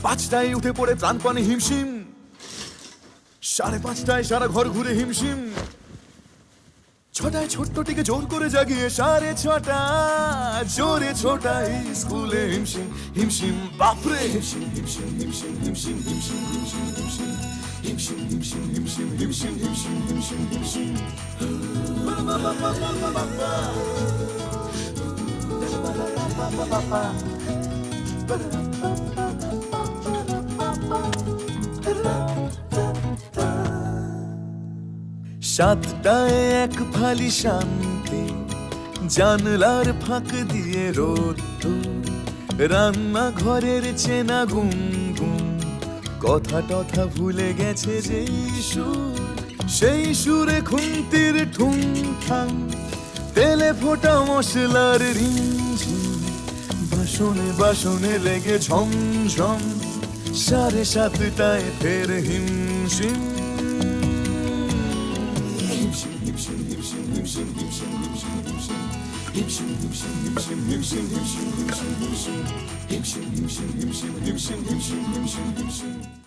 পাঁচটায় উঠে পড়ে প্রাণপণে হিমশিম, 5:30টায় সারা ঘর ঘুরে হিমশিম, 6টায় ছোট্টটিকে জোর করে জাগিয়ে 6:30 জোরে ছোটাই স্কুলে হিমশিম হিমশিম বাপরে হিমশিম হিমশিম হিমশিম হিমশিম হিমশিম হিমশিম হিমশিম হিমশিম হিমশিম হিমশিম হিমশিম হিমশিম হিমশিম হিমশিম সাতটায় এক ফালি শান্তি, জানলার ফাঁক দিয়ে রোদ্দুর, রান্নাঘরের চেনা গুনগুন, কথা টথা ভুলে গেছে যেই সুর, সেই সুরে খুন্তির ঠুংঠাং, তেলে ফোটা মশলার রিমঝিম, বাসনে বাসনে লেগে ঝমঝম, 7:30টায় ফের হিমশিম